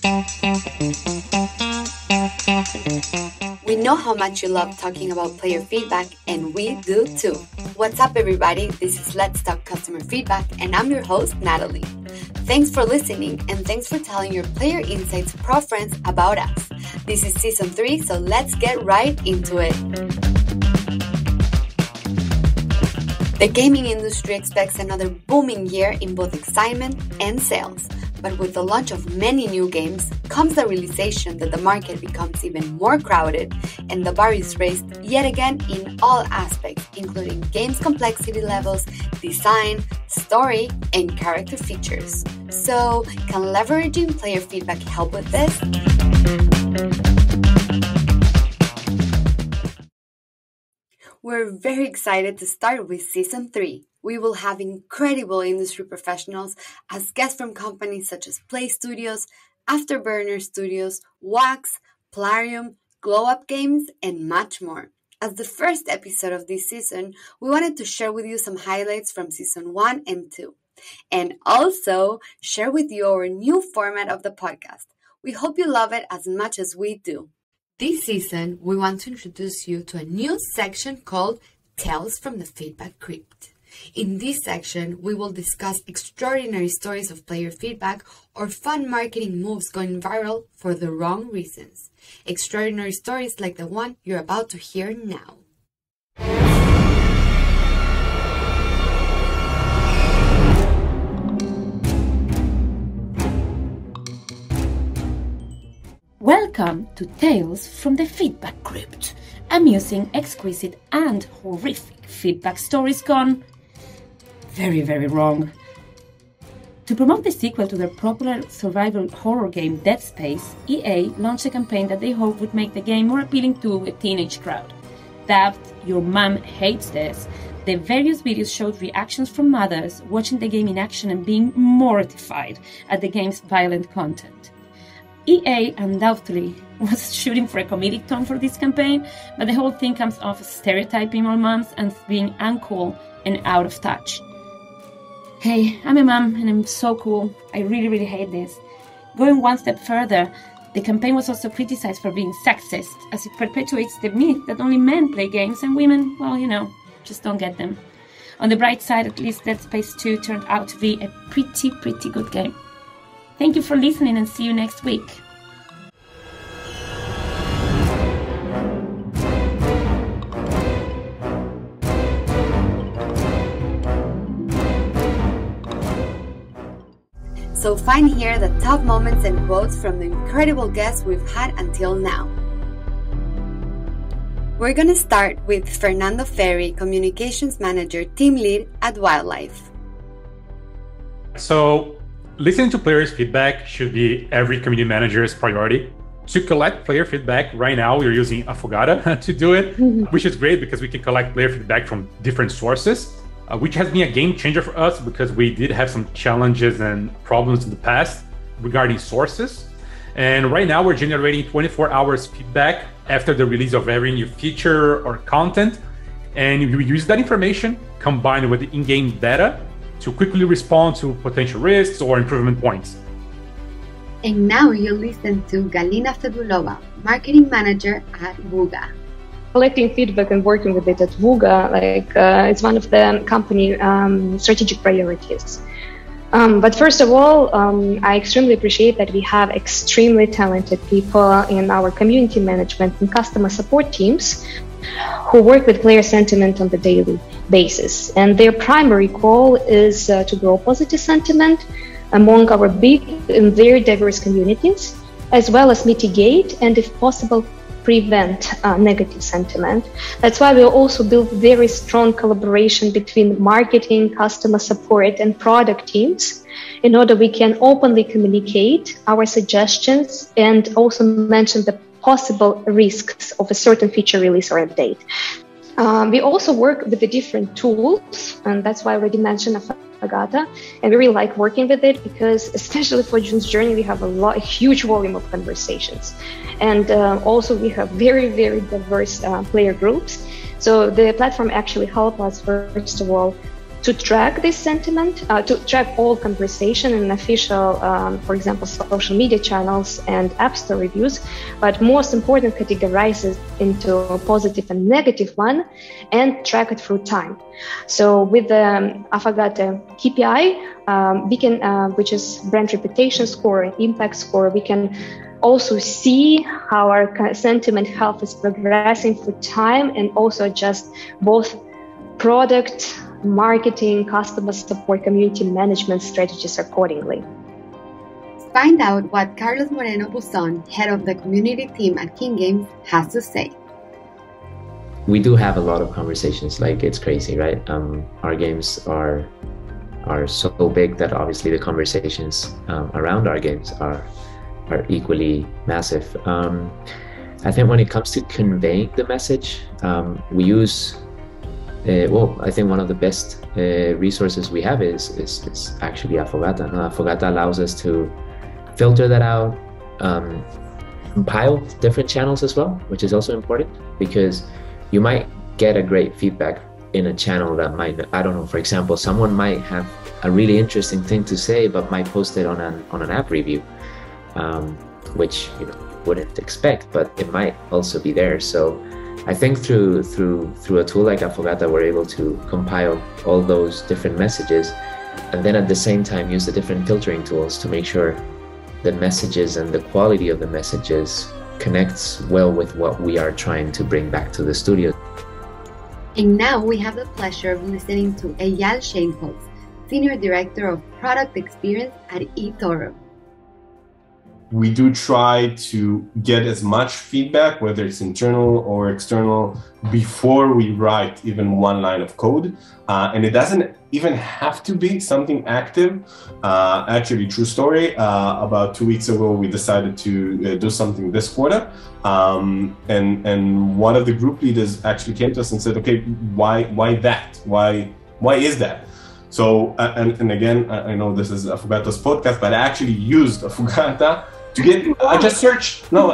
We know how much you love talking about player feedback, and we do too. What's up, everybody? This is Let's Talk Customer Feedback, and I'm your host, Natalie. Thanks for listening, and thanks for telling your Player Insights Pro friends about us. This is Season 3, so let's get right into it. The gaming industry expects another booming year in both excitement and sales. But with the launch of many new games comes the realization that the market becomes even more crowded and the bar is raised yet again in all aspects, including games complexity levels, design, story, and character features. So, can leveraging player feedback help with this? We're very excited to start with Season 3. We will have incredible industry professionals as guests from companies such as Playstudios, Afterburner Studios, Wax, Plarium, GlowUp Games, and much more. As the first episode of this season, we wanted to share with you some highlights from Season 1 and 2, and also share with you our new format of the podcast. We hope you love it as much as we do. This season, we want to introduce you to a new section called Tales from the Feedback Crypt. In this section, we will discuss extraordinary stories of player feedback or fun marketing moves going viral for the wrong reasons. Extraordinary stories like the one you're about to hear now. Welcome to Tales from the Feedback Crypt. Amusing, exquisite, and horrific feedback stories gone very, very wrong. To promote the sequel to their popular survival horror game Dead Space, EA launched a campaign that they hoped would make the game more appealing to a teenage crowd. Dubbed Your Mom Hates This, the various videos showed reactions from mothers watching the game in action and being mortified at the game's violent content. EA undoubtedly was shooting for a comedic tone for this campaign, but the whole thing comes off as stereotyping all moms and being uncool and out of touch. Hey, I'm a mom and I'm so cool. I really hate this. Going one step further, the campaign was also criticized for being sexist, as it perpetuates the myth that only men play games and women, well, just don't get them. On the bright side, at least Dead Space 2 turned out to be a pretty good game. Thank you for listening and see you next week. So find here the top moments and quotes from the incredible guests we've had until now. We're going to start with Fernando Ferry, Communications Manager, Team Lead at Wildlife. So, listening to players' feedback should be every community manager's priority. To collect player feedback, right now we're using Afogata to do it, which is great because we can collect player feedback from different sources. Which has been a game changer for us because we did have some challenges and problems in the past regarding sources. And right now we're generating 24 hours feedback after the release of every new feature or content. And we use that information combined with the in-game data to quickly respond to potential risks or improvement points. And now you'll listen to Galina Fedulova, Marketing Manager at Vuga. Collecting feedback and working with it at Vuga, it's one of the company strategic priorities. But first of all, I extremely appreciate that we have extremely talented people in our community management and customer support teams who work with player sentiment on the daily basis. And their primary goal is to grow positive sentiment among our big and very diverse communities, as well as mitigate and, if possible, prevent negative sentiment. That's why we also build very strong collaboration between marketing, customer support, and product teams in order we can openly communicate our suggestions and also mention the possible risks of a certain feature release or update. We also work with the different tools, and that's why I already mentioned Afogata, and we really like working with it because, especially for June's Journey, we have a huge volume of conversations. And also we have very, very diverse player groups. So the platform actually helps us, first of all, to track this sentiment, to track all conversation in official, for example, social media channels and App Store reviews, but most important, categorize it into a positive and negative one and track it through time. So with the Affogato KPI, we can, which is brand reputation score and impact score, we can also see how our sentiment health is progressing through time and also adjust both product, marketing, customer support, community management strategies accordingly. Find out what Carlos Moreno Buzon, head of the community team at King Games, has to say. We do have a lot of conversations, like it's crazy, right? Our games are so big that obviously the conversations around our games are equally massive. I think when it comes to conveying the message, we use I think one of the best resources we have is actually Affogato. Affogato allows us to filter that out, compile different channels as well, which is also important because you might get a great feedback in a channel that might, I don't know, for example, someone might have a really interesting thing to say but might post it on an app review, which you wouldn't expect, but it might also be there. So I think through a tool like Affogato, we're able to compile all those different messages and then at the same time use the different filtering tools to make sure the messages and the quality of the messages connects well with what we are trying to bring back to the studio. And now we have the pleasure of listening to Eyal Sheinholz, Senior Director of Product Experience at eToro. We do try to get as much feedback, whether it's internal or external, before we write even one line of code. And it doesn't even have to be something active. Actually, true story, about 2 weeks ago, we decided to do something this quarter. And one of the group leaders actually came to us and said, okay, why that? Why is that? So, and again, I know this is Affogato's podcast, but I actually used Affogato to get, I just searched for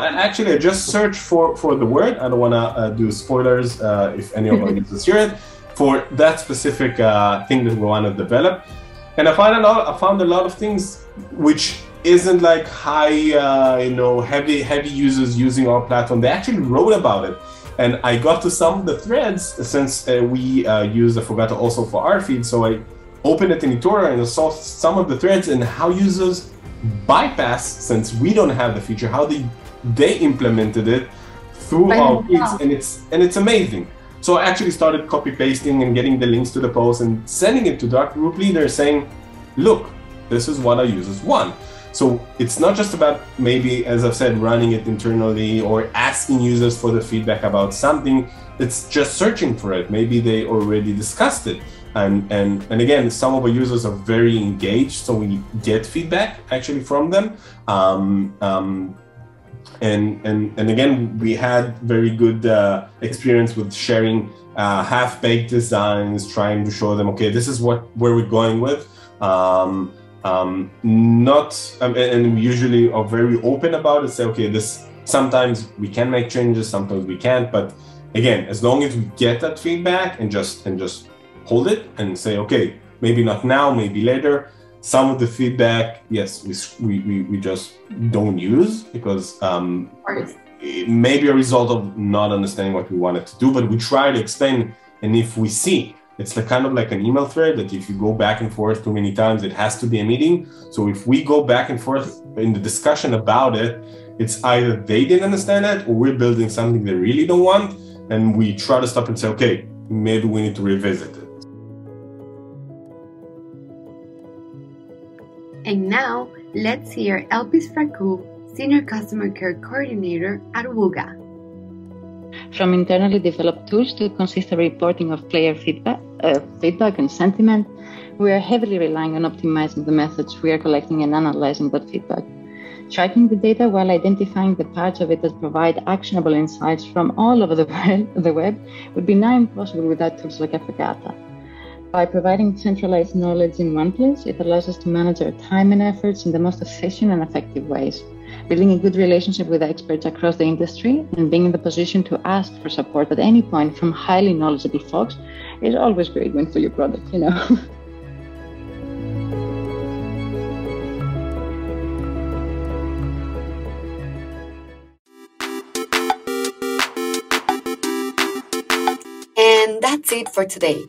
the word. I don't want to do spoilers if any of our users hear it, for that specific thing that we want to develop. And I found a lot of things which isn't like high, heavy users using our platform. They actually wrote about it. And I got to some of the threads since we use Affogato also for our feed. So I opened it in eToro and I saw some of the threads and how users bypass, since we don't have the feature, how they implemented it through our feeds, and it's amazing. So I actually started copy pasting and getting the links to the post and sending it to our group leader saying, look, this is what our users want. So it's not just about maybe, as I've said, running it internally or asking users for the feedback about something. It's just searching for it. Maybe they already discussed it. And again, some of our users are very engaged, so we get feedback actually from them. And again, we had very good experience with sharing half-baked designs, trying to show them, okay, this is where we're going with. And we usually are very open about it. Say, okay, this sometimes we can make changes, sometimes we can't. But again, as long as we get that feedback and just hold it and say, okay, maybe not now, maybe later. Some of the feedback, yes, we just don't use because it may be a result of not understanding what we wanted to do, but we try to explain. And if we see, it's kind of like an email thread that if you go back and forth too many times, it has to be a meeting. So if we go back and forth in the discussion about it, it's either they didn't understand it or we're building something they really don't want. And we try to stop and say, okay, maybe we need to revisit it. And now, let's hear Elpis Fraku, Senior Customer Care Coordinator at Wooga. From internally developed tools to consistent reporting of player feedback and sentiment, we are heavily relying on optimizing the methods we are collecting and analyzing that feedback. Tracking the data while identifying the parts of it that provide actionable insights from all over the web would be nigh impossible without tools like Affogato. By providing centralized knowledge in one place, it allows us to manage our time and efforts in the most efficient and effective ways. Building a good relationship with experts across the industry and being in the position to ask for support at any point from highly knowledgeable folks is always a great win for your product, And that's it for today.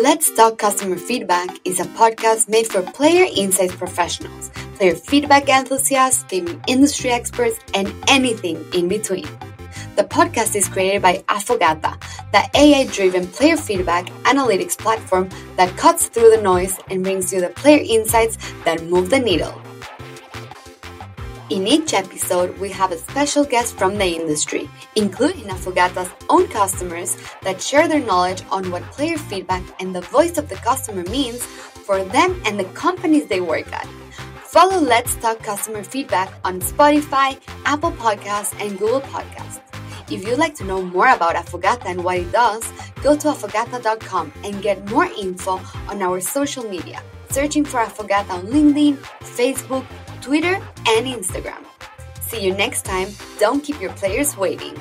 Let's Talk Customer Feedback is a podcast made for player insights professionals, player feedback enthusiasts, gaming industry experts, and anything in between. The podcast is created by Afogata, the AI-driven player feedback analytics platform that cuts through the noise and brings you the player insights that move the needle. In each episode, we have a special guest from the industry, including Afogata's own customers that share their knowledge on what player feedback and the voice of the customer means for them and the companies they work at. Follow Let's Talk Customer Feedback on Spotify, Apple Podcasts, and Google Podcasts. If you'd like to know more about Afogata and what it does, go to afogata.com and get more info on our social media, searching for Afogata on LinkedIn, Facebook, Twitter, and Instagram. See you next time. Don't keep your players waiting.